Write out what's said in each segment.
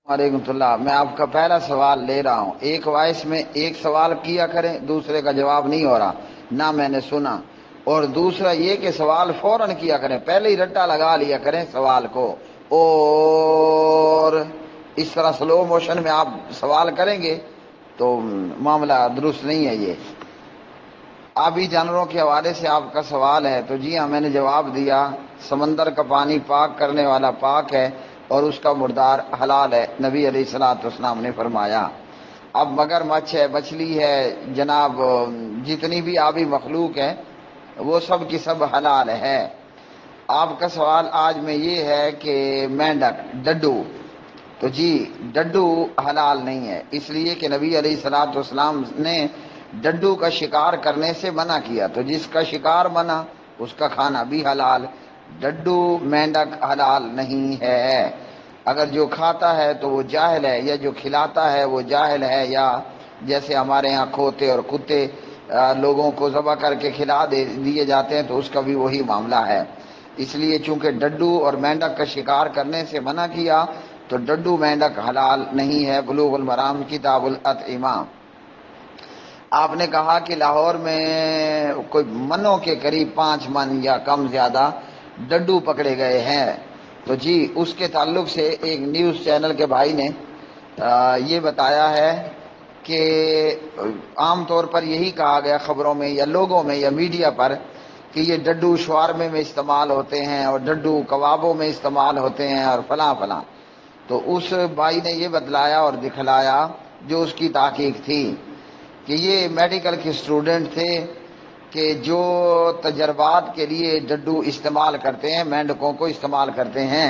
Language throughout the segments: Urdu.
وعلیکم اللہ، میں آپ کا پہلا سوال لے رہا ہوں۔ ایک وائس میں ایک سوال کیا کریں، دوسرے کا جواب نہیں ہو رہا، نہ میں نے سنا۔ اور دوسرا یہ کہ سوال فوراً کیا کریں، پہلے ہی رٹا لگا لیا کریں سوال کو، اور اس طرح سلو موشن میں آپ سوال کریں گے تو معاملہ درست نہیں ہے۔ یہ آبی جانوروں کے حوالے سے آپ کا سوال ہے، تو جی ہاں، میں نے جواب دیا۔ سمندر کا پانی پاک کرنے والا پاک ہے اور اس کا مردار حلال ہے، نبی علیہ الصلوۃ والسلام نے فرمایا۔ اب مگر مچھ ہے، مچھلی ہے، جناب جتنی بھی آبی مخلوق ہے وہ سب کی سب حلال ہے۔ آپ کا سوال آج میں یہ ہے کہ مینڈک ڈڈو، تو جی ڈڈو حلال نہیں ہے، اس لیے کہ نبی علیہ الصلوۃ والسلام نے ڈڈو کا شکار کرنے سے منع کیا، تو جس کا شکار منع اس کا کھانا بھی حلال۔ ڈڈو مینڈک حلال نہیں ہے۔ اگر جو کھاتا ہے تو وہ جاہل ہے، یا جو کھلاتا ہے وہ جاہل ہے، یا جیسے ہمارے ہاں کھوتے اور کتے لوگوں کو ذبح کر کے کھلا دیے جاتے ہیں، تو اس کا بھی وہی معاملہ ہے۔ اس لیے چونکہ ڈڈو اور مینڈک کا شکار کرنے سے منع کیا تو ڈڈو مینڈک حلال نہیں ہے۔ بلوغ المرام کتاب الاطعمہ۔ آپ نے کہا کہ لاہور میں کوئی منوں کے قریب 5 من یا کم زیادہ ڈڈو پکڑے گئے ہیں، تو جی اس کے تعلق سے ایک نیوز چینل کے بھائی نے یہ بتایا ہے کہ عام طور پر یہی کہا گیا خبروں میں یا لوگوں میں یا میڈیا پر کہ یہ ڈڈو شوارمے میں استعمال ہوتے ہیں اور ڈڈو کبابوں میں استعمال ہوتے ہیں اور فلاں فلاں۔ تو اس بھائی نے یہ بتلایا اور دکھلایا جو اس کی تحقیق تھی کہ یہ میڈیکل کے اسٹوڈنٹ تھے کہ جو تجربات کے لیے ڈڈو استعمال کرتے ہیں، مینڈکوں کو استعمال کرتے ہیں۔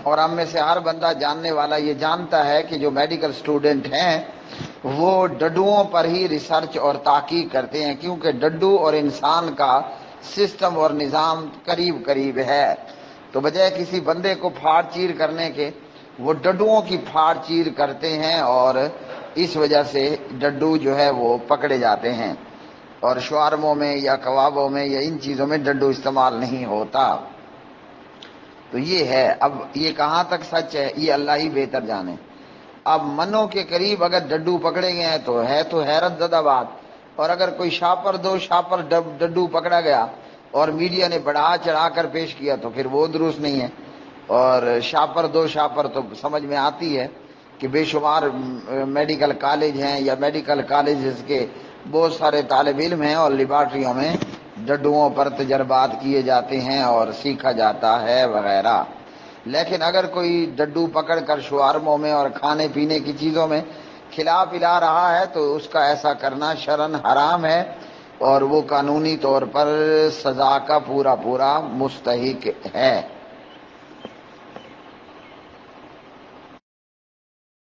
اور ہم میں سے ہر بندہ جاننے والا یہ جانتا ہے کہ جو میڈیکل اسٹوڈنٹ ہیں وہ ڈڈوؤں پر ہی ریسرچ اور تحقیق کرتے ہیں، کیونکہ ڈڈو اور انسان کا سسٹم اور نظام قریب قریب ہے، تو بجائے کسی بندے کو پھاڑ چیر کرنے کے وہ ڈڈوؤں کی پھاڑ چیر کرتے ہیں، اور اس وجہ سے ڈڈو جو ہے وہ پکڑے جاتے ہیں، اور شوارموں میں یا کبابوں میں یا ان چیزوں میں ڈڈو استعمال نہیں ہوتا۔ تو یہ ہے، اب یہ کہاں تک سچ ہے یہ اللہ ہی بہتر جانے۔ اب منوں کے قریب اگر ڈڈو پکڑے گئے ہیں تو حیرت زدہ بات، اور اگر کوئی شاپر دو شاپر ڈڈو پکڑا گیا اور میڈیا نے بڑھا چڑھا کر پیش کیا تو پھر وہ درست نہیں ہے۔ اور شاپر دو شاپر تو سمجھ میں آتی ہے کہ بے شمار میڈیکل کالج ہیں یا میڈیکل کالجز کے بہت سارے طالب علم ہیں، اور لیبارٹریوں میں ڈڈوؤں پر تجربات کیے جاتے ہیں اور سیکھا جاتا ہے وغیرہ۔ لیکن اگر کوئی ڈڈو پکڑ کر شوارموں میں اور کھانے پینے کی چیزوں میں کھلا پلا رہا ہے تو اس کا ایسا کرنا شرعاً حرام ہے، اور وہ قانونی طور پر سزا کا پورا مستحق ہے۔